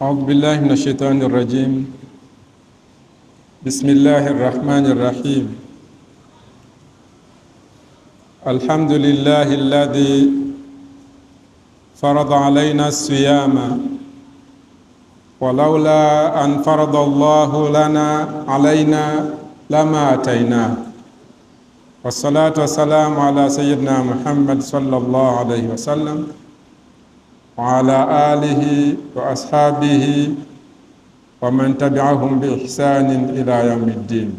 أعوذ بالله من الشيطان الرجيم. بسم الله الرحمن الرحيم. الحمد لله الذي فرض علينا الصيام ولولا أن فرض الله لنا علينا لما أتيناه، والصلاة والسلام على سيدنا محمد صلى الله عليه وسلم وعلى آله وأصحابه ومن تبعهم بإحسان إلى يوم الدين.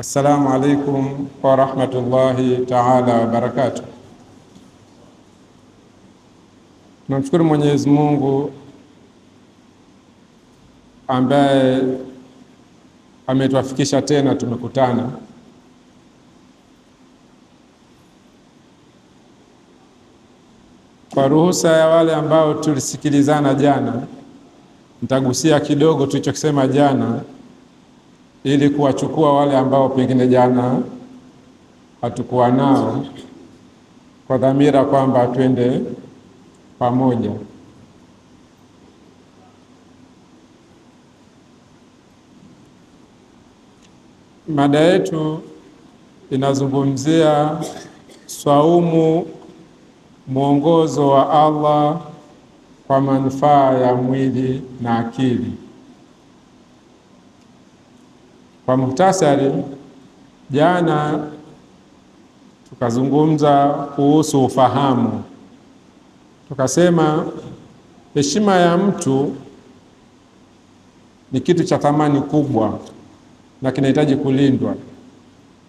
Assalamu alaikum wa rahmatullahi ta'ala wa barakatuh. Namshukuru Mwenyezi Mungu ambaye ametuafikisha tena tumekutana kwa ruhusa ya wale ambao tulisikilizana jana. Nitagusia kidogo tulichokisema jana ili kuwachukua wale ambao pengine jana hatukuwa nao, kwa dhamira kwamba twende pamoja. Mada yetu inazungumzia swaumu, mwongozo wa Allah kwa manufaa ya mwili na akili. Kwa muhtasari, jana tukazungumza kuhusu ufahamu. Tukasema heshima ya mtu ni kitu cha thamani kubwa na kinahitaji kulindwa,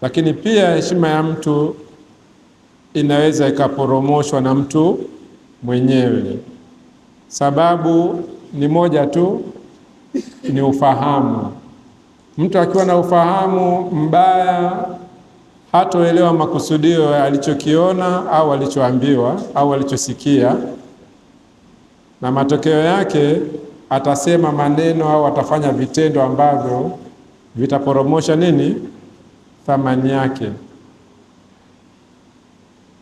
lakini pia heshima ya mtu inaweza ikaporomoshwa na mtu mwenyewe. Sababu ni moja tu, ni ufahamu. Mtu akiwa na ufahamu mbaya hatoelewa makusudio alichokiona au alichoambiwa au alichosikia, na matokeo yake atasema maneno au atafanya vitendo ambavyo vitaporomosha nini? Thamani yake.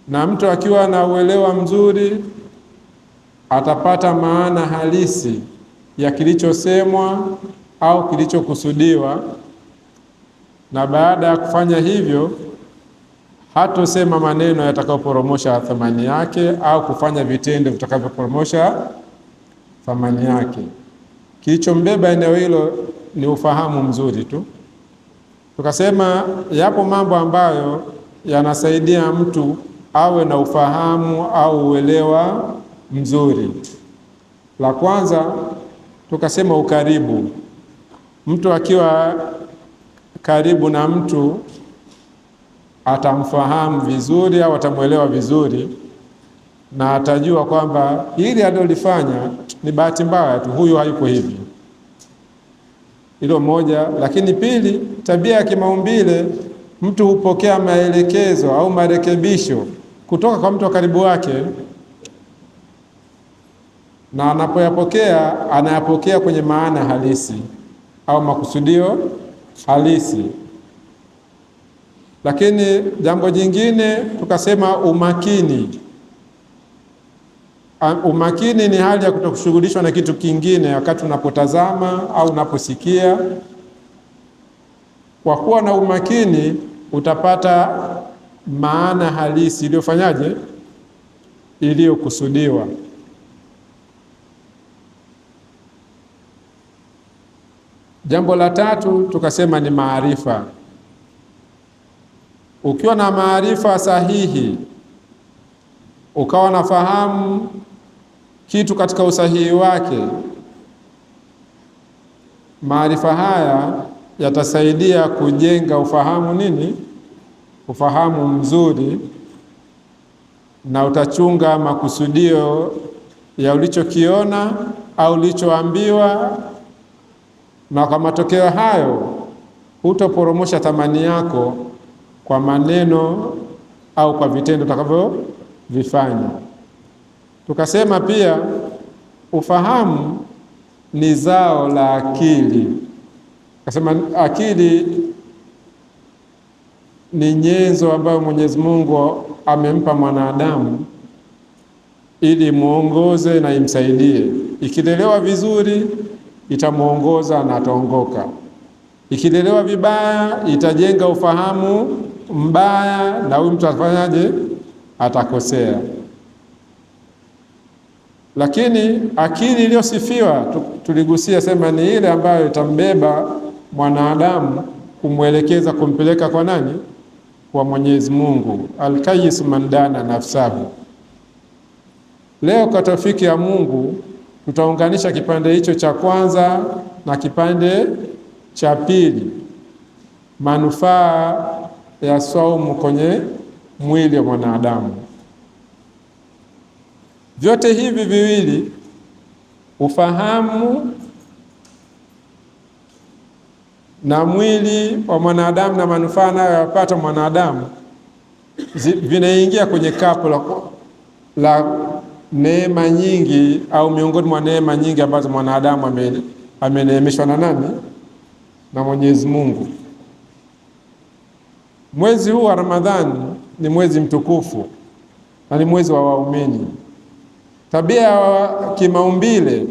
Na mtu akiwa na uelewa mzuri atapata maana halisi ya kilichosemwa au kilichokusudiwa, na baada ya kufanya hivyo hatosema maneno yatakayoporomosha thamani yake au kufanya vitendo vitakavyoporomosha thamani yake. Kilichombeba eneo hilo ni ufahamu mzuri tu. Tukasema yapo mambo ambayo yanasaidia mtu awe na ufahamu au uelewa mzuri. La kwanza tukasema ukaribu. Mtu akiwa karibu na mtu atamfahamu vizuri au atamuelewa vizuri, na atajua kwamba hili alilofanya ni bahati mbaya tu, huyu hayuko hivi. Hilo moja. Lakini pili, tabia ya kimaumbile, mtu hupokea maelekezo au marekebisho kutoka kwa mtu wa karibu wake, na anapoyapokea anayapokea kwenye maana halisi au makusudio halisi. Lakini jambo jingine tukasema umakini. Umakini ni hali ya kutokushughulishwa na kitu kingine wakati unapotazama au unaposikia. Kwa kuwa na umakini utapata maana halisi iliyofanyaje, iliyokusudiwa. Jambo la tatu tukasema ni maarifa. Ukiwa na maarifa sahihi, ukawa nafahamu kitu katika usahihi wake, maarifa haya yatasaidia kujenga ufahamu nini? Ufahamu mzuri, na utachunga makusudio ya ulichokiona au ulichoambiwa, na kwa matokeo hayo hutoporomosha thamani yako kwa maneno au kwa vitendo utakavyovifanya. Tukasema pia ufahamu ni zao la akili. Tukasema akili ni nyenzo ambayo Mwenyezi Mungu amempa mwanadamu ili muongoze na imsaidie Ikilelewa vizuri itamuongoza na ataongoka. Ikilelewa vibaya itajenga ufahamu mbaya, na huyu mtu atafanyaje? Atakosea. Lakini akili iliyosifiwa tuligusia, sema ni ile ambayo itambeba mwanadamu kumwelekeza, kumpeleka kwa nani? Kwa Mwenyezi Mungu. Alkayis man dana nafsahu. Leo kwa tawfiki ya Mungu tutaunganisha kipande hicho cha kwanza na kipande cha pili, manufaa ya saumu kwenye mwili wa mwanadamu. Vyote hivi viwili, ufahamu na mwili wa mwanadamu na manufaa anayoyapata mwanadamu, vinaingia kwenye kapu la neema nyingi, au miongoni mwa neema nyingi ambazo mwanadamu ameneemeshwa na nani? Na Mwenyezi Mungu. Mwezi huu wa Ramadhani ni mwezi mtukufu na ni mwezi wa waumini. Tabia ya kimaumbile,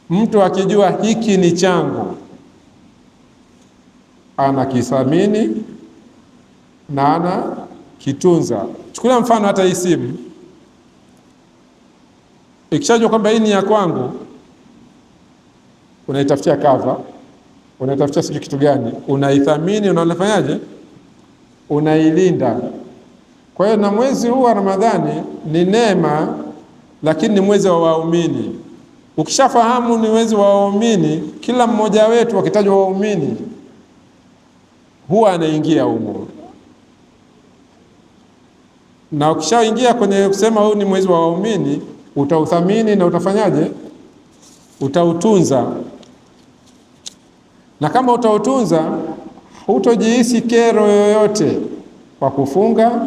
mtu akijua hiki ni changu anakithamini na anakitunza. Chukulia mfano hata hii simu, ikishajua kwamba hii ni ya kwangu, unaitafutia cover, unaitafutia sijui kitu gani, unaithamini, unafanyaje? Unailinda. Kwa hiyo na mwezi huu wa Ramadhani ni neema, lakini ni mwezi wa waumini. Ukishafahamu ni mwezi wa waumini, kila mmoja wetu akitajwa waumini huwa anaingia humo. Na ukishaingia kwenye kusema huu ni mwezi wa waumini, utauthamini na utafanyaje? Utautunza. Na kama utautunza, hutojihisi kero yoyote kwa kufunga,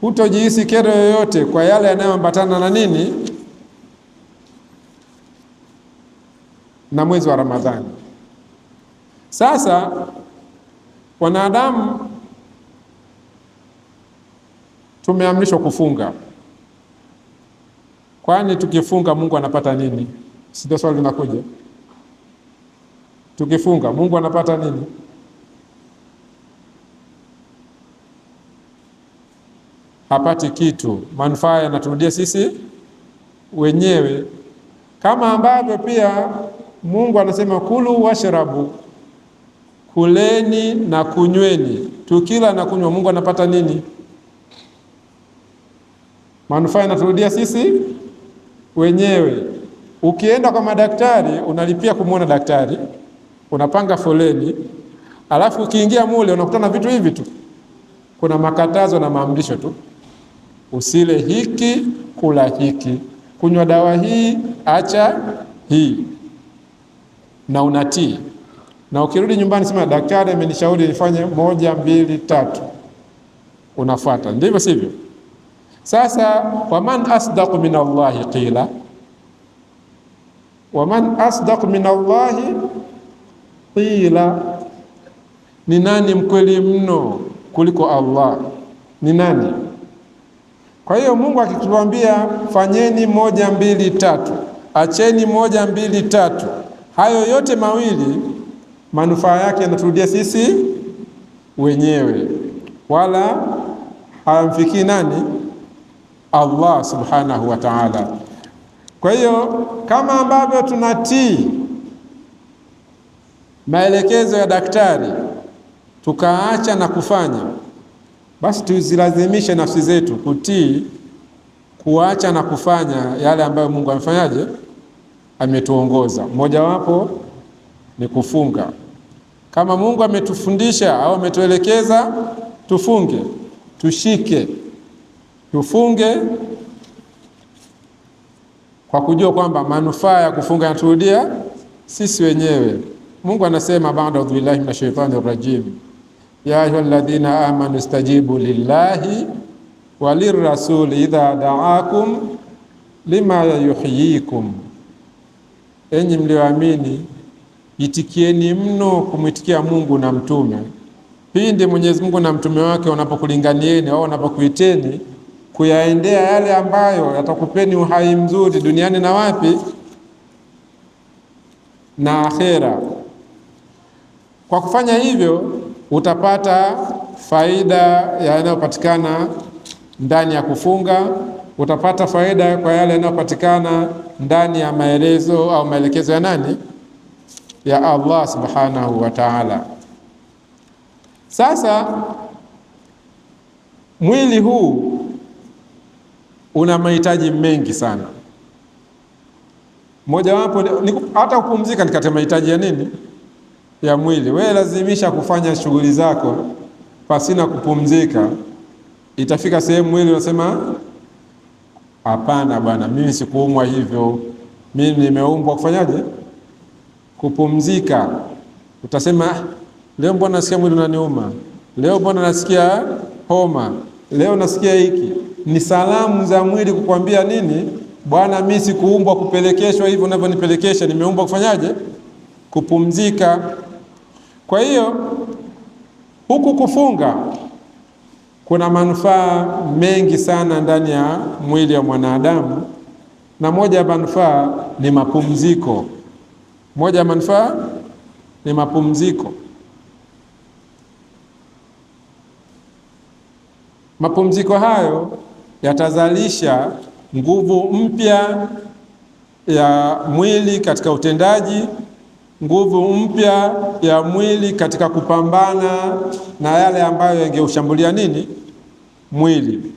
hutojihisi kero yoyote kwa yale yanayoambatana na nini? Na mwezi wa Ramadhani. Sasa wanadamu tumeamrishwa kufunga. Kwani tukifunga Mungu anapata nini? Sio swali linakuja. Tukifunga Mungu anapata nini? Hapati kitu. Manufaa yanaturudia sisi wenyewe, kama ambavyo pia Mungu anasema kulu washrabu, kuleni na kunyweni. Tukila na kunywa Mungu anapata nini? Manufaa yanaturudia sisi wenyewe. Ukienda kwa madaktari unalipia kumwona daktari, unapanga foleni, alafu ukiingia mule unakutana vitu hivi tu. Kuna makatazo na maamrisho tu. Usile hiki, kula hiki, kunywa dawa hii, acha hii, na unatii. Na ukirudi nyumbani sema daktari amenishauri nifanye 1, 2, 3, unafuata. Ndivyo sivyo? Sasa waman asdaqu min Allahi qila, waman asdaqu min Allahi qila, ni nani mkweli mno kuliko Allah? Ni nani? Kwa hiyo Mungu akituambia fanyeni 1, 2, 3, acheni 1, 2, 3, hayo yote mawili manufaa yake yanaturudia sisi wenyewe, wala hamfikii nani? Allah subhanahu wa ta'ala. Kwa hiyo kama ambavyo tunatii maelekezo ya daktari tukaacha na kufanya, basi tuzilazimishe nafsi zetu kutii, kuacha na kufanya yale ambayo Mungu amefanyaje? Ametuongoza. Mojawapo ni kufunga. Kama Mungu ametufundisha au ametuelekeza tufunge, tushike, tufunge kwa kujua kwamba manufaa ya kufunga yanaturudia sisi wenyewe. Mungu anasema baada audhu billahi minash shaitani rrajim, ya ayyuhalladhina amanu istajibu lillahi walirrasul idha da'akum lima yuhyikum, enyi mlioamini itikieni mno kumwitikia Mungu na mtume pindi Mwenyezi Mungu na mtume wake wanapokulinganieni au wanapokuiteni kuyaendea yale ambayo yatakupeni uhai mzuri duniani na wapi na akhera. Kwa kufanya hivyo utapata faida yanayopatikana ndani ya kufunga, utapata faida kwa yale yanayopatikana ndani ya maelezo au maelekezo ya nani? Ya Allah subhanahu wa ta'ala. Sasa mwili huu una mahitaji mengi sana. Mojawapo hata kupumzika ni kati ya mahitaji ya nini? Ya mwili. Wewe lazimisha kufanya shughuli zako pasina kupumzika, itafika sehemu mwili unasema hapana bwana, mimi sikuumwa hivyo, mimi nimeumbwa kufanyaje? Kupumzika. Utasema leo mbona nasikia mwili unaniuma, leo mbona nasikia homa, leo nasikia hiki. Ni salamu za mwili kukwambia nini? Bwana, mimi sikuumbwa kupelekeshwa hivyo unavyonipelekesha, nimeumbwa kufanyaje? Kupumzika. Kwa hiyo huku kufunga kuna manufaa mengi sana ndani ya mwili wa mwanadamu, na moja ya manufaa ni mapumziko. Moja ya manufaa ni mapumziko. Mapumziko hayo yatazalisha nguvu mpya ya mwili katika utendaji, nguvu mpya ya mwili katika kupambana na yale ambayo yangeushambulia nini? Mwili.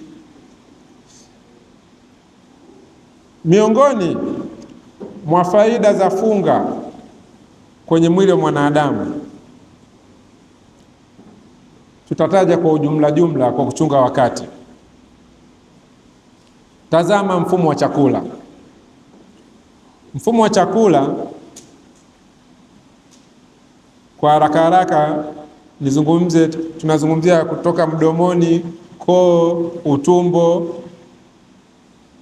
Miongoni mwa faida za funga kwenye mwili wa mwanadamu tutataja kwa ujumla kwa kuchunga wakati. Tazama mfumo wa chakula. Mfumo wa chakula kwa haraka tunazungumzia kutoka mdomoni, koo, utumbo,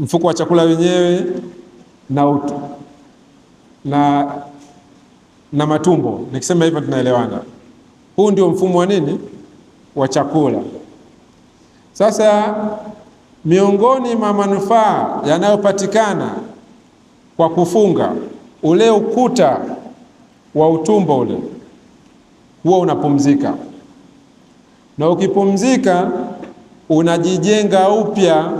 mfuko wa chakula wenyewe na matumbo. Nikisema hivyo tunaelewana. Huu ndio mfumo wa nini? Wa chakula. Sasa miongoni mwa manufaa yanayopatikana kwa kufunga, ule ukuta wa utumbo ule huwa unapumzika, na ukipumzika unajijenga upya,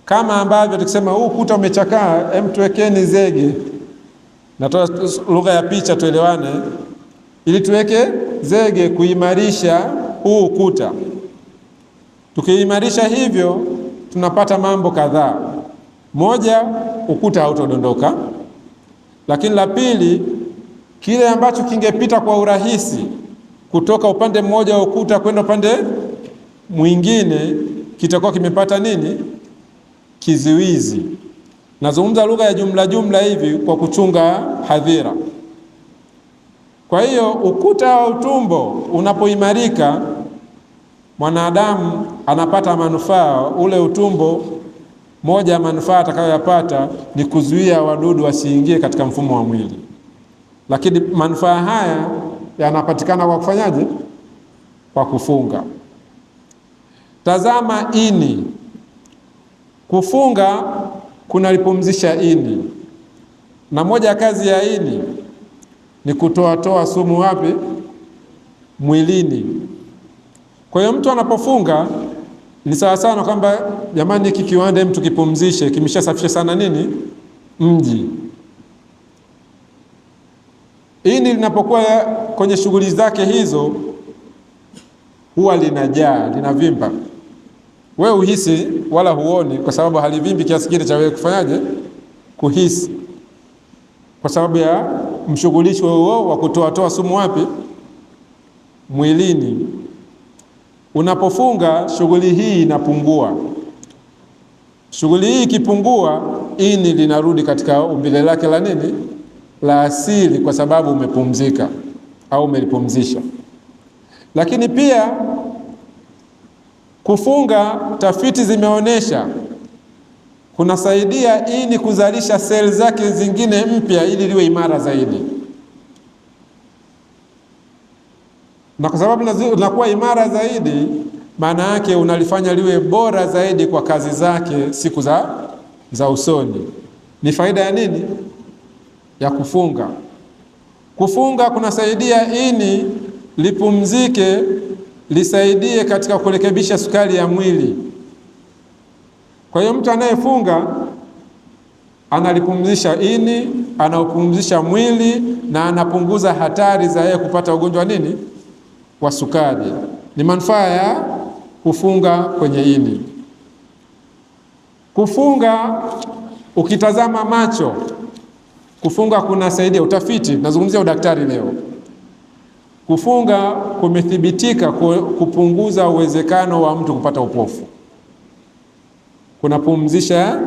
kama ambavyo tukisema huu ukuta umechakaa, hem, tuwekeni zege. Natoa lugha ya picha tuelewane, ili tuweke zege kuimarisha huu ukuta. Tukiimarisha hivyo tunapata mambo kadhaa. Moja, ukuta hautodondoka. Lakini la pili, kile ambacho kingepita kwa urahisi kutoka upande mmoja wa ukuta kwenda upande mwingine kitakuwa kimepata nini? Kizuizi. Nazungumza lugha ya jumla hivi kwa kuchunga hadhira. Kwa hiyo ukuta wa utumbo unapoimarika, mwanadamu anapata manufaa. Ule utumbo, moja ya manufaa atakayoyapata ni kuzuia wadudu wasiingie katika mfumo wa mwili. Lakini manufaa haya yanapatikana kwa kufanyaje? Kwa kufunga. Tazama ini. Kufunga kunalipumzisha ini, na moja ya kazi ya ini ni kutoa sumu wapi? Mwilini. Kwa hiyo mtu anapofunga ni sawa sana kwamba jamani, hiki kiwanda mtu kipumzishe, kimeshasafisha sana nini? Mji. Ini linapokuwa kwenye shughuli zake hizo huwa linajaa, linavimba. Wewe uhisi wala huoni, kwa sababu halivimbi kiasi kile cha wewe kufanyaje? Kuhisi. Kwa sababu ya mshughulisho huo wa kutoa sumu wapi? Mwilini. Unapofunga shughuli hii inapungua. Shughuli hii ikipungua, ini linarudi katika umbile lake la nini? La asili, kwa sababu umepumzika au umelipumzisha. Lakini pia kufunga, tafiti zimeonyesha kunasaidia ini kuzalisha seli zake zingine mpya ili liwe imara zaidi. Na kwa sababu linakuwa imara zaidi, maana yake unalifanya liwe bora zaidi kwa kazi zake siku za usoni. Ni faida ya nini? Ya kufunga. Kufunga kunasaidia ini lipumzike, lisaidie katika kurekebisha sukari ya mwili. Kwa hiyo mtu anayefunga analipumzisha ini, anaupumzisha mwili na anapunguza hatari za yeye kupata ugonjwa nini? Wa sukari. Ni manufaa ya kufunga kwenye ini. Kufunga, ukitazama macho, kufunga kunasaidia. Utafiti, nazungumzia udaktari leo. Kufunga kumethibitika kupunguza uwezekano wa mtu kupata upofu. Kunapumzisha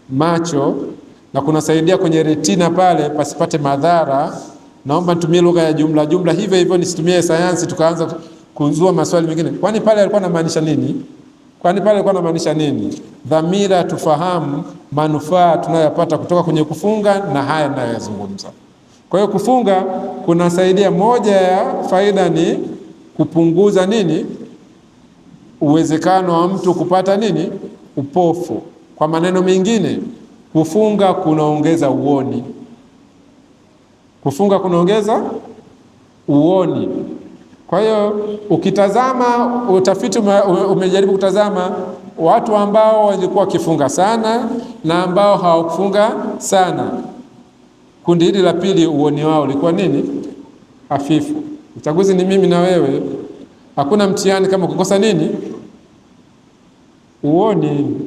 macho na kunasaidia kwenye retina pale pasipate madhara. Naomba nitumie lugha ya jumla jumla, hivyo hivyo nisitumie sayansi tukaanza kuzua maswali mengine. Kwani pale alikuwa anamaanisha nini? Dhamira tufahamu manufaa tunayopata kutoka kwenye kufunga na haya ninayozungumza. Kwa hiyo kufunga kunasaidia, moja ya faida ni kupunguza nini? Uwezekano wa mtu kupata nini? Upofu. Kwa maneno mengine, kufunga kunaongeza uoni. Kufunga kunaongeza uoni. Kwa hiyo ukitazama utafiti umejaribu kutazama watu ambao walikuwa wakifunga sana na ambao hawakufunga sana. Kundi hili la pili uoni wao ulikuwa nini? Hafifu. Uchaguzi ni mimi na wewe. Hakuna mtihani kama kukosa nini? Uoni.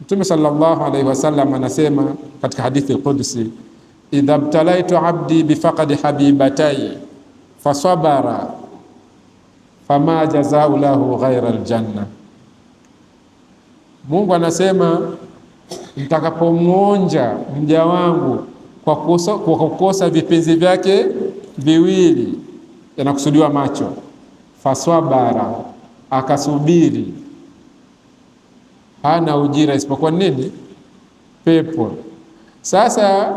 Mtume sallallahu alaihi wasallam anasema katika hadithi al-Qudsi, idha btalaitu abdi bifaqadi habibatai fasabara fama jazau lahu ghaira aljanna. Mungu anasema nitakapomwonja mja wangu kwa kukosa vipenzi vyake viwili, yanakusudiwa macho, fasabara, akasubiri, hana ujira isipokuwa nini? Pepo. Sasa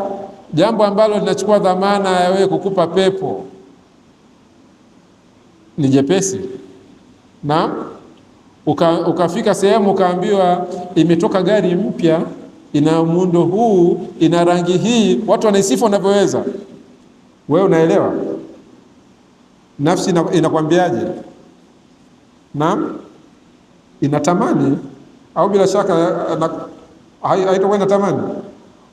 jambo ambalo linachukua dhamana ya wewe kukupa pepo ni jepesi. Na ukafika sehemu ukaambiwa imetoka gari mpya, ina muundo huu, ina rangi hii, watu wanaisifu wanavyoweza. Wewe unaelewa? Nafsi inakwambiaje? Naam, inatamani, au bila shaka haitakuwa inatamani.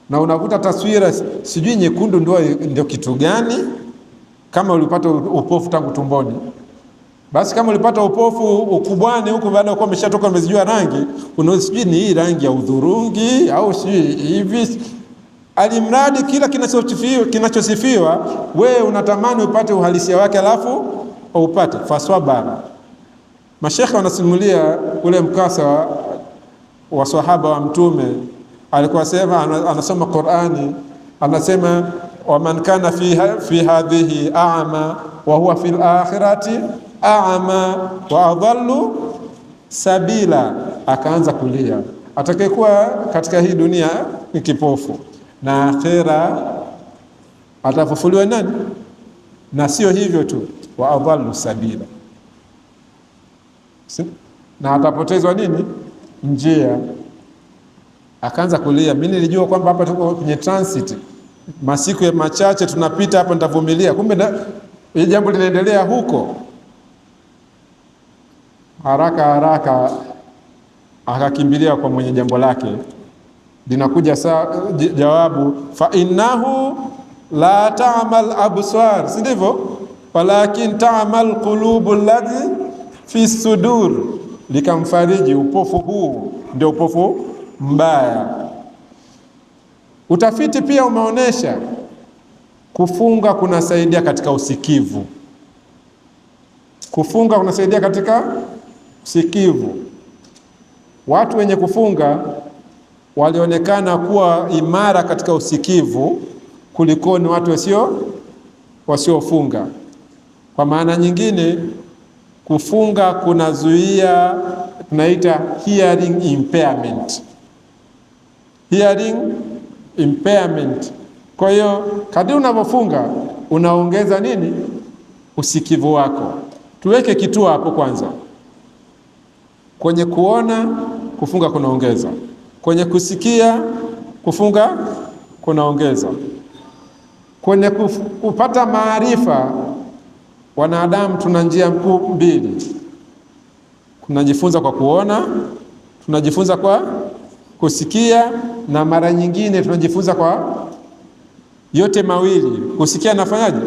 Na unakuta taswira, sijui nyekundu ndio kitu gani. Kama ulipata upofu tangu tumboni, basi kama ulipata upofu ukubwani huko baada ya kuwa umeshatoka umezijua rangi, unasijui ni hii rangi ya udhurungi au sijui hivi. Alimradi kila kinachosifiwa wewe unatamani upate uhalisia wake, alafu upate. Faswabara. Mashekhe wanasimulia ule mkasa wa sahaba wa Mtume, alikuwa sema anasoma Qur'ani, anasema waman kana fi hadhihi a'ma wa huwa fil akhirati a'ma wa adhallu sabila. Akaanza kulia, atakayekuwa katika hii dunia ni kipofu na akhera atafufuliwa nani? Na sio hivyo tu, wa adhallu sabila, na atapotezwa nini? Njia. Akaanza kulia. Mimi nilijua kwamba hapa tuko kwenye transit, masiku ya machache tunapita hapa, nitavumilia. Kumbe hili jambo linaendelea huko. Haraka akakimbilia kwa mwenye jambo lake. Linakuja jawabu, fa innahu la ta'mal absar, si ndivyo? Walakin ta'mal qulubu allati fi sudur. Likamfariji, upofu huu ndio upofu mbaya. Utafiti pia umeonesha kufunga kunasaidia katika usikivu. Kufunga kunasaidia katika usikivu. Watu wenye kufunga walionekana kuwa imara katika usikivu kuliko ni watu wasiofunga. Kwa maana nyingine, kufunga kunazuia tunaita hearing impairment. Hearing impairment. Kwa hiyo kadri unavyofunga unaongeza nini? Usikivu wako. tuweke kituo hapo kwanza. Kwenye kuona kufunga kunaongeza, kwenye kusikia kufunga kunaongeza, kwenye kupata maarifa. Wanadamu tuna njia kuu mbili, tunajifunza kwa kuona, tunajifunza kwa kusikia, na mara nyingine tunajifunza kwa yote mawili. Kusikia nafanyaje?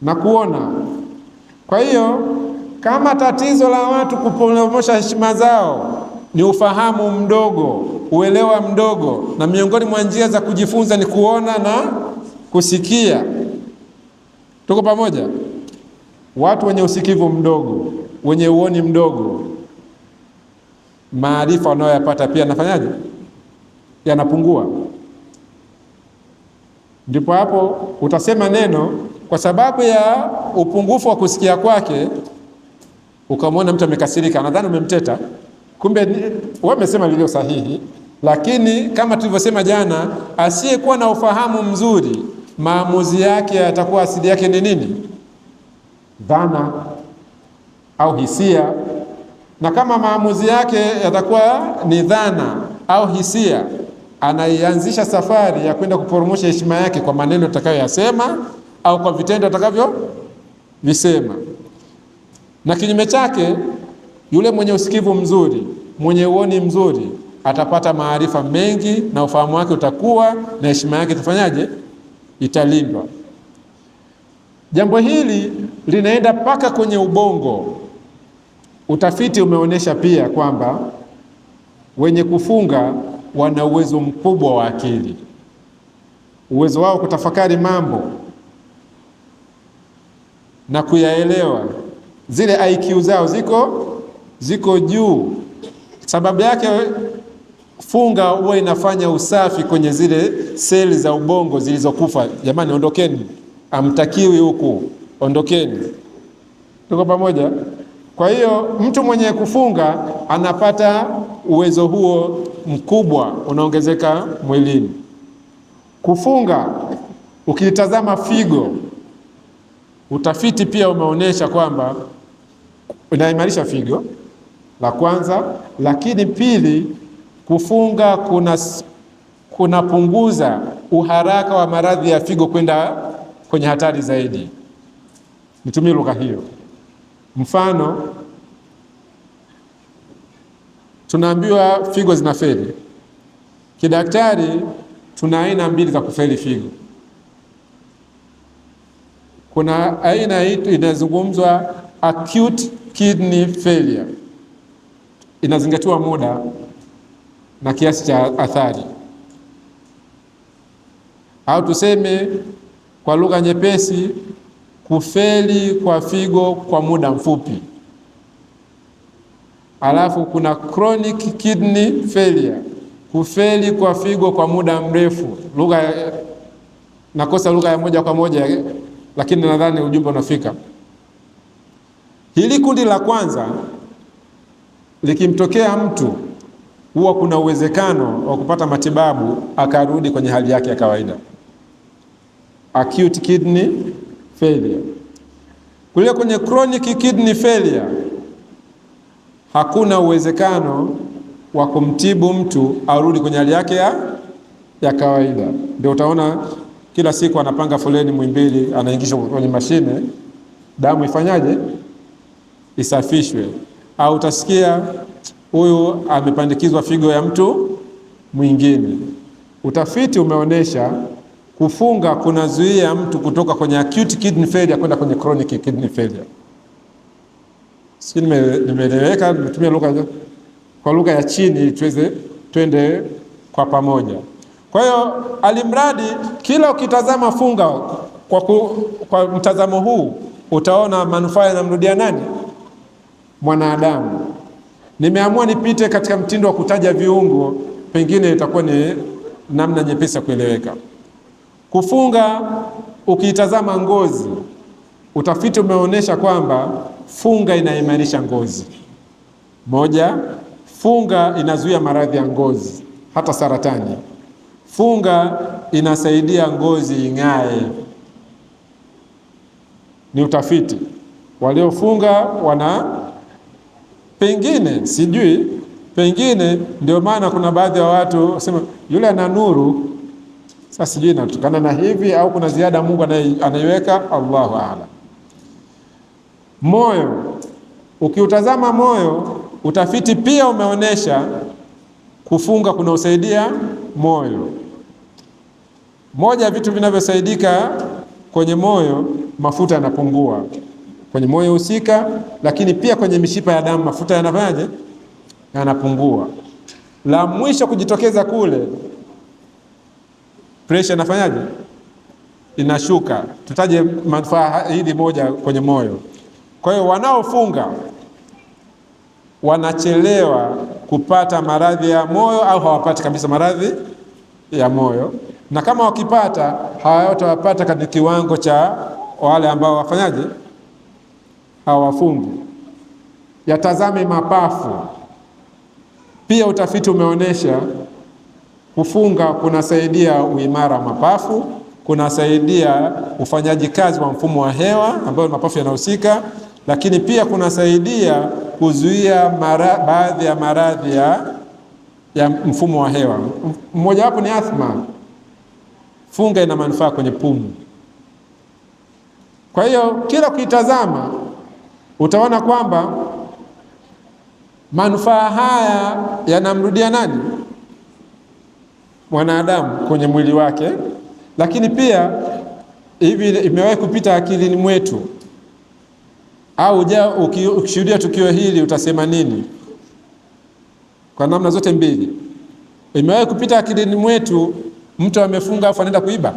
Na kuona. Kwa hiyo kama tatizo la watu kuporomosha heshima zao ni ufahamu mdogo, uelewa mdogo, na miongoni mwa njia za kujifunza ni kuona na kusikia. Tuko pamoja? Watu wenye usikivu mdogo, wenye uoni mdogo, maarifa wanayoyapata pia nafanyaje? Yanapungua. Ndipo hapo utasema neno kwa sababu ya upungufu wa kusikia kwake, ukamwona mtu amekasirika, nadhani umemteta, kumbe wewe umesema lililo sahihi. Lakini kama tulivyosema jana, asiyekuwa na ufahamu mzuri, maamuzi yake yatakuwa asili yake ni nini? Dhana au hisia. Na kama maamuzi yake yatakuwa ni dhana au hisia, anaianzisha safari ya kwenda kuporomosha heshima yake kwa maneno atakayoyasema au kwa vitendo atakavyovisema. Na kinyume chake, yule mwenye usikivu mzuri, mwenye uoni mzuri, atapata maarifa mengi na ufahamu wake utakuwa na heshima yake itafanyaje? Italindwa. Jambo hili linaenda mpaka kwenye ubongo. Utafiti umeonyesha pia kwamba wenye kufunga wana uwezo mkubwa wa akili. Uwezo wao kutafakari mambo na kuyaelewa, zile IQ zao ziko juu. Sababu yake funga huwa inafanya usafi kwenye zile seli za ubongo zilizokufa. Jamani, ondokeni, amtakiwi huku, ondokeni. Tuko pamoja? Kwa hiyo mtu mwenye kufunga anapata uwezo huo mkubwa, unaongezeka mwilini. Kufunga, ukitazama figo, utafiti pia umeonyesha kwamba inaimarisha figo, la kwanza. Lakini pili, kufunga kunapunguza uharaka wa maradhi ya figo kwenda kwenye hatari zaidi. Nitumie lugha hiyo. Mfano, tunaambiwa figo zinafeli. Kidaktari tuna aina mbili za kufeli figo. Kuna aina inazungumzwa acute kidney failure, inazingatiwa muda na kiasi cha athari, au tuseme kwa lugha nyepesi, kufeli kwa figo kwa muda mfupi. Alafu kuna chronic kidney failure, kufeli kwa figo kwa muda mrefu. Nakosa lugha ya moja kwa moja, lakini nadhani ujumbe unafika. Hili kundi la kwanza likimtokea mtu, huwa kuna uwezekano wa kupata matibabu akarudi kwenye hali yake ya kawaida. Acute kidney failure. Kule kwenye chronic kidney failure, hakuna uwezekano wa kumtibu mtu arudi kwenye hali yake ya kawaida. Ndio utaona kila siku anapanga foleni Muhimbili, anaingishwa kwenye mashine, damu ifanyaje? Isafishwe. Au utasikia huyu amepandikizwa figo ya mtu mwingine. Utafiti umeonyesha kufunga kunazuia mtu kutoka kwenye acute kidney failure kwenda kwenye chronic kidney failure. Sisi nimeeleweka, nimetumia kwa lugha ya chini twende kwa pamoja. Kwa hiyo alimradi kila ukitazama funga kwa mtazamo huu, utaona manufaa yanamrudia nani? Mwanadamu. Nimeamua nipite katika mtindo wa kutaja viungo, pengine itakuwa ni namna nyepesi ya kueleweka. Kufunga, ukitazama ngozi, utafiti umeonyesha kwamba funga inaimarisha ngozi. Moja, funga inazuia maradhi ya ngozi, hata saratani. Funga inasaidia ngozi ing'ae. ni utafiti. Waliofunga wana pengine, sijui, pengine ndio maana kuna baadhi ya watu wasema yule ana nuru. Sasa sijui inatokana na hivi au kuna ziada Mungu anaiweka, Allahu a'lam. Moyo, ukiutazama moyo, utafiti pia umeonesha kufunga kuna usaidia moyo. Moja ya vitu vinavyosaidika kwenye moyo, mafuta yanapungua kwenye moyo husika, lakini pia kwenye mishipa ya damu mafuta yanafanyaje? Yanapungua. La mwisho kujitokeza kule, pressure inafanyaje? Inashuka. Tutaje manufaa hili moja kwenye moyo. Kwa hiyo wanaofunga wanachelewa kupata maradhi ya moyo au hawapati kabisa maradhi ya moyo, na kama wakipata hawatawapata katika kiwango cha wale ambao wafanyaje? Hawafungi. Yatazame mapafu. Pia utafiti umeonesha kufunga kunasaidia uimara mapafu, kunasaidia ufanyaji kazi wa mfumo wa hewa ambao mapafu yanahusika, lakini pia kunasaidia kuzuia baadhi ya maradhi ya mfumo wa hewa. Mmoja wapo ni asthma. Funga ina manufaa kwenye pumu. Kwa hiyo kila kuitazama utaona kwamba manufaa haya yanamrudia nani? Mwanadamu kwenye mwili wake. Lakini pia hivi imewahi kupita akilini mwetu au ukishuhudia tukio hili utasema nini? Kwa namna zote mbili. Imewahi kupita akilini mwetu mtu amefunga afu anaenda kuiba?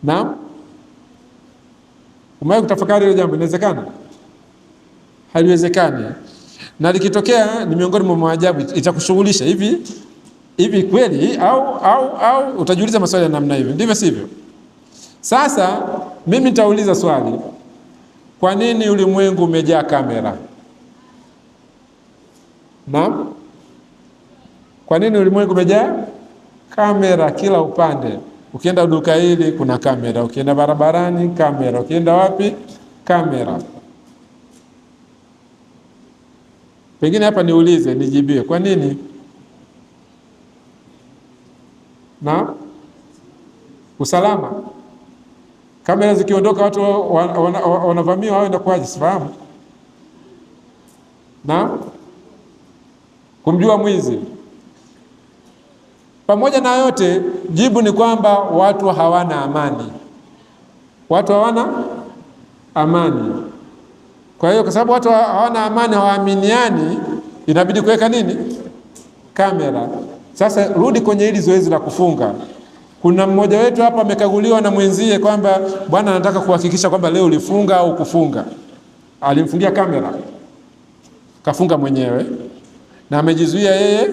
Naam? Umewahi kutafakari hilo jambo? Inawezekana? Haliwezekani. Na likitokea ni miongoni mwa maajabu, itakushughulisha hivi kweli au utajiuliza maswali ya namna hiyo, ndivyo sivyo? Sasa mimi nitauliza swali, kwa nini ulimwengu umejaa kamera? Naam? Kwa nini ulimwengu umejaa kamera kila upande? Ukienda duka hili kuna kamera, ukienda barabarani kamera, ukienda wapi kamera. Pengine hapa niulize, nijibie, kwa nini? Na usalama. Kamera zikiondoka watu wanavamiwa, wao inakuwaje? Sifahamu. Na kumjua mwizi. Pamoja na yote, jibu ni kwamba watu hawana amani. Watu hawana amani. Kwa hiyo kwa sababu watu hawana amani, hawaaminiani, inabidi kuweka nini? Kamera. Sasa rudi kwenye hili zoezi la kufunga. Kuna mmoja wetu hapa amekaguliwa na mwenzie kwamba bwana anataka kuhakikisha kwamba leo ulifunga au kufunga. Alimfungia kamera. Kafunga mwenyewe na amejizuia yeye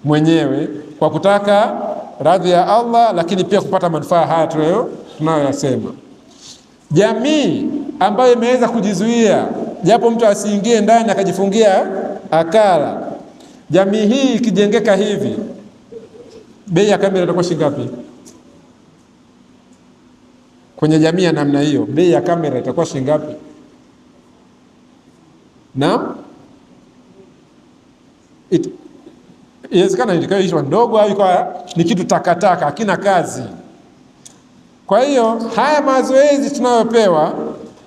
mwenyewe kwa kutaka radhi ya Allah, lakini pia kupata manufaa haya tunayoyasema. Jamii ambayo imeweza kujizuia japo mtu asiingie ndani akajifungia akala, jamii hii ikijengeka hivi, bei ya kamera itakuwa shilingi ngapi? Kwenye jamii ya namna hiyo bei ya kamera itakuwa shilingi ngapi? Na inawezekana ikawa ndogo au ni kitu takataka, hakina kazi. Kwa hiyo haya mazoezi tunayopewa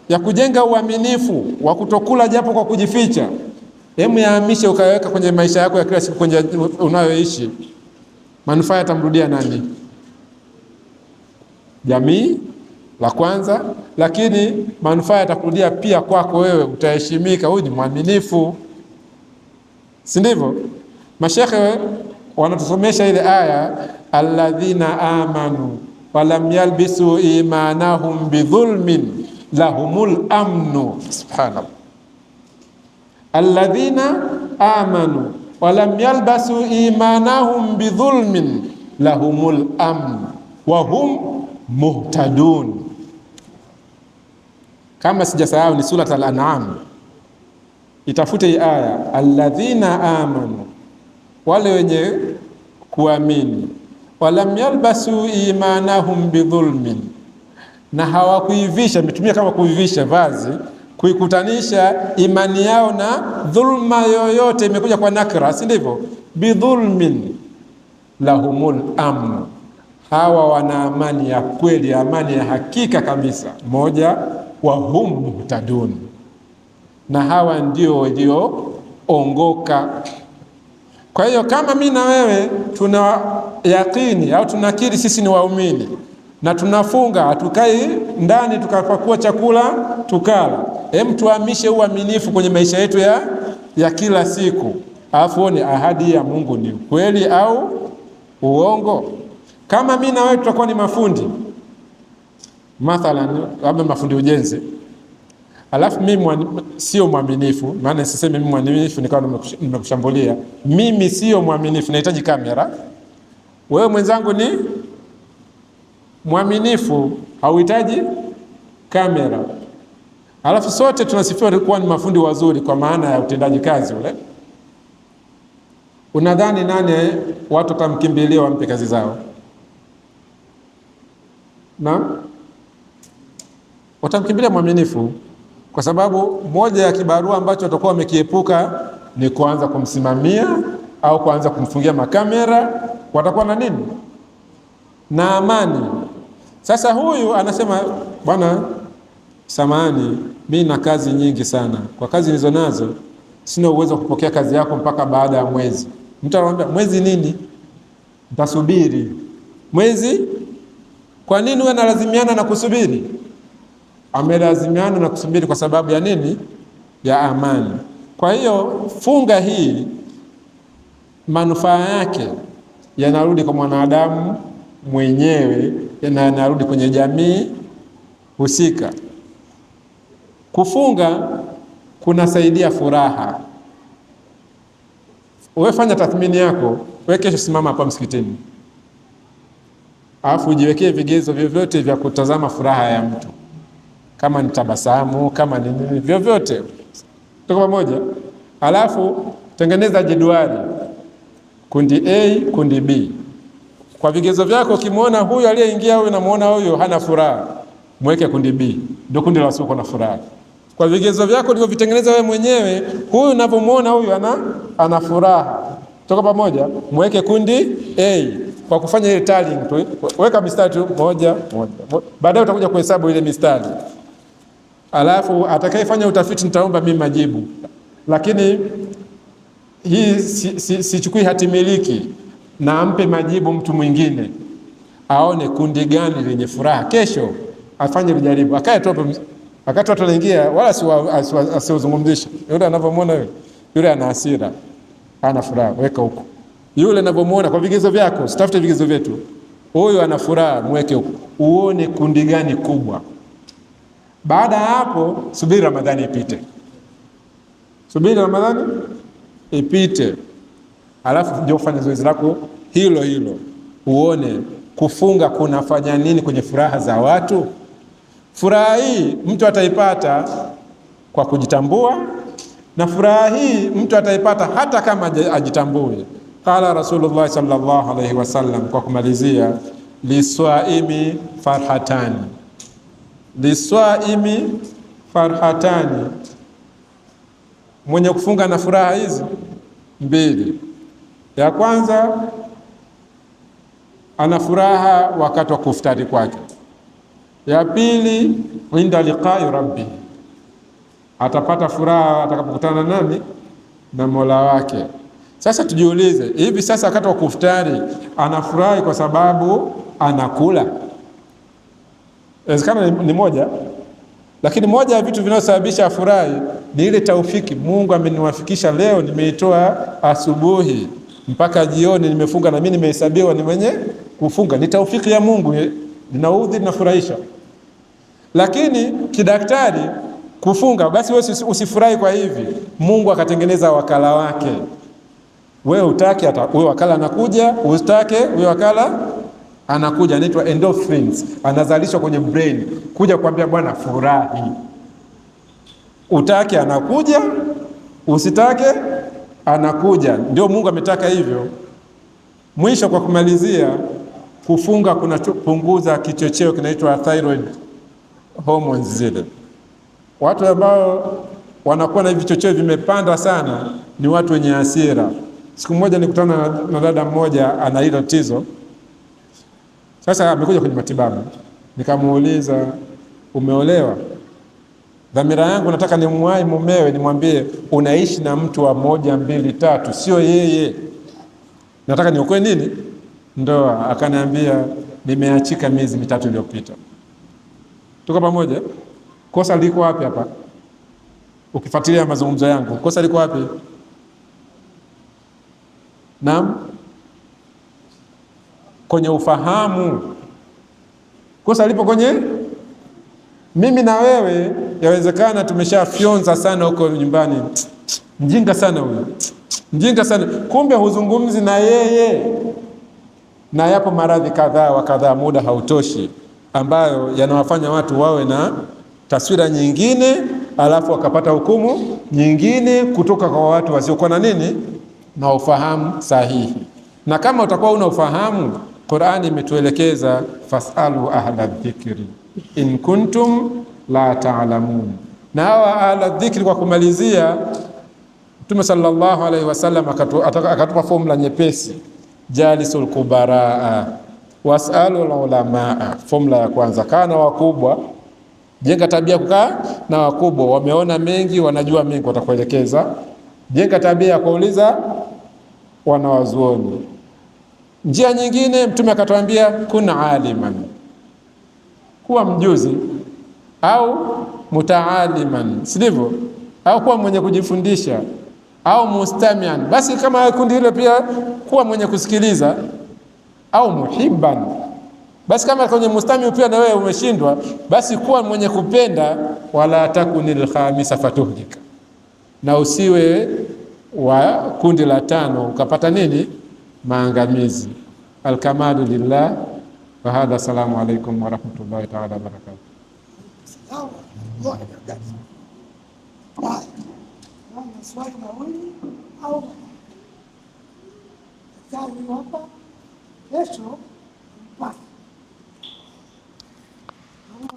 ya kujenga uaminifu wa kutokula japo kwa kujificha, hebu yahamishe ukaweka kwenye maisha yako ya kila siku, kwenye unayoishi. Manufaa yatamrudia nani? Jamii la kwanza, lakini manufaa yatakurudia pia kwako wewe, utaheshimika, huyu ni mwaminifu. Si ndivyo? Mashekhe wanatusomesha ile aya, alladhina amanu walam yalbisu imanahum bidhulmin lahumul amnu. Subhanallah. Alladhina amanu walam yalbasu imanahum bidhulmin lahumul amnu wa hum muhtadun. Kama sijasahau ni Surat Al-An'am. Itafute hii aya, alladhina amanu, wale wenye kuamini, walam yalbasu imanahum bidhulmin, na hawakuivisha, imetumia kama kuivisha vazi, kuikutanisha imani yao na dhulma yoyote, imekuja kwa nakra, si ndivyo? Bidhulmin lahumul amn, hawa wana amani ya kweli, amani ya hakika kabisa. Moja, wa hum muhtadun, na hawa ndio walioongoka. Kwa hiyo kama mimi na wewe tuna yakini au tunakiri sisi ni waumini na tunafunga, hatukai ndani tukapakua chakula tukala, tuhamishe uaminifu kwenye maisha yetu ya kila siku, alafu one ahadi ya Mungu ni kweli au uongo. Kama mimi na wewe tutakuwa ni mafundi, mathalan labda mafundi ujenzi, alafu mimi sio mwaminifu, maana sisemi mimi mwaminifu nikawa nimekushambulia. Mimi sio mwaminifu, nahitaji kamera. Wewe mwenzangu ni mwaminifu, hauhitaji kamera. Alafu sote tunasifiwa kuwa ni mafundi wazuri kwa maana ya utendaji kazi ule. Unadhani nani watu tamkimbilia wampe kazi zao? Na watamkimbilia mwaminifu, kwa sababu moja ya kibarua ambacho watakuwa wamekiepuka ni kuanza kumsimamia au kuanza kumfungia makamera. Watakuwa na nini? Na amani. Sasa huyu anasema, bwana samahani, mimi na kazi nyingi sana, kwa kazi nilizo nazo sina uwezo kupokea kazi yako mpaka baada ya mwezi. Mtu anamwambia mwezi nini? Nitasubiri. Mwezi? Kwa nini wewe unalazimiana na kusubiri? Amelazimiana na kusubiri kwa sababu ya nini? Ya amani. Kwa hiyo funga hii manufaa yake yanarudi kwa mwanadamu mwenyewe, yanarudi kwenye jamii husika. Kufunga kunasaidia furaha. Wewe fanya tathmini yako, wewe kesho simama hapa msikitini, alafu ujiwekee vigezo vyovyote vya kutazama furaha ya mtu, kama ni tabasamu, kama ni nini, vyovyote. Tuko pamoja? Alafu tengeneza jedwali, kundi A, kundi B. Kwa vigezo vyako, ukimwona huyu aliyeingia huyu na muona huyu hana furaha, mweke kundi B, ndio kundi la wasio na furaha. Kwa vigezo vyako ulivyovitengeneza wewe mwenyewe, huyu unapomuona huyu ana furaha, tuko pamoja, mweke kundi A. Kwa kufanya ile tallying, weka mistari tu moja moja. Baadaye utakuja kuhesabu ile mistari. Alafu atakayefanya utafiti nitaomba mimi majibu. Lakini hii sichukui hati miliki, na ampe majibu mtu mwingine aone kundi gani lenye furaha. Kesho afanye vijaribu, akae tu wakati watu wanaingia, wala asiwazungumzishe. Yule anavyomwona yule ana hasira, hana furaha, weka huko. Yule anavyomwona kwa vigezo vyako, sitafute vigezo vyetu, huyu ana furaha, mweke huko, uone kundi gani kubwa. Baada ya hapo, subiri Ramadhani ipite. Subiri Ramadhani ipite, alafu ndio ufanye zoezi lako hilo hilo, uone kufunga kunafanya nini kwenye furaha za watu. Furaha hii mtu ataipata kwa kujitambua, na furaha hii mtu ataipata hata kama ajitambue. Qala Rasulullah sallallahu alaihi wasallam, kwa kumalizia, liswaimi farhatani, liswaimi farhatani, mwenye kufunga na furaha hizi mbili. Ya kwanza, ana furaha wakati wa kuftari kwake. Ya pili, inda liqai rabbi, atapata furaha atakapokutana nani? Na Mola wake. Sasa tujiulize, hivi sasa wakati wa kuftari anafurahi kwa sababu anakula? Inawezekana ni moja, lakini moja ya vitu vinavyosababisha afurahi ni ile taufiki. Mungu ameniwafikisha leo, nimeitoa asubuhi mpaka jioni, nimefunga na mimi nimehesabiwa ni mwenye kufunga. Ni taufiki ya Mungu, ninaudhi, ninafurahisha. Lakini kidaktari kufunga, basi wewe usifurahi kwa hivi. Mungu akatengeneza wakala wake. Wewe utake huyo wakala anakuja, usitake huyo wakala anakuja, anaitwa endorphins, anazalishwa kwenye brain kuja kuambia bwana furahi. Utake anakuja, usitake anakuja. Ndio Mungu ametaka hivyo. Mwisho, kwa kumalizia, kufunga kunapunguza kichocheo kinaitwa thyroid hormones zile. Watu ambao wanakuwa na vichocheo vimepanda sana ni watu wenye hasira. Siku moja nikutana na dada mmoja ana hilo tatizo. Sasa amekuja kwenye matibabu. Nikamuuliza, umeolewa? Dhamira yangu nataka nimwahi mumewe, nimwambie unaishi na mtu wa 1 2 3, sio yeye. Nataka niokoe nini? Ndoa. Akaniambia nimeachika miezi 3 iliyopita. Tuko pamoja? Kosa liko wapi hapa? Ukifuatilia mazungumzo yangu, kosa liko wapi? Naam, kwenye ufahamu. Kosa lipo kwenye mimi na wewe. Yawezekana tumeshafyonza sana huko nyumbani, mjinga sana huyu, mjinga sana. Kumbe huzungumzi na yeye, na yapo maradhi kadhaa wa kadhaa, muda hautoshi, ambayo yanawafanya watu wawe na taswira nyingine, alafu wakapata hukumu nyingine kutoka kwa watu wasiokuwa na nini, na ufahamu sahihi. Na kama utakuwa una ufahamu, Qur'ani imetuelekeza fasalu ahla dhikri in kuntum la ta'lamun. Na hawa ahla dhikri, kwa kumalizia, Mtume sallallahu alaihi wasallam akatupa formula nyepesi, jalisul kubaraa wasalu ulamaa. Formula ya kwanza, kaa na wakubwa, jenga tabia kukaa na wakubwa, wameona mengi, wanajua mengi, watakuelekeza. Jenga tabia ya kuuliza wanawazuoni. Njia nyingine Mtume akatuambia kuna aliman, kuwa mjuzi, au mutaaliman, sivyo? Au kuwa mwenye kujifundisha, au mustamian. Basi kama kundi hilo pia kuwa mwenye kusikiliza, au muhibban. Basi kama kwenye mustami pia na wewe umeshindwa, basi kuwa mwenye kupenda. Wala takunil khamisa fatuhlika, na usiwe wa kundi la 5 ukapata nini, maangamizi. Alkamalu lillah wa hadha. Assalamu alaykum wa rahmatullahi ta'ala wa barakatuh. Swali mawili au daktari hapa kesho mpaka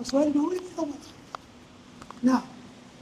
swali mawili au na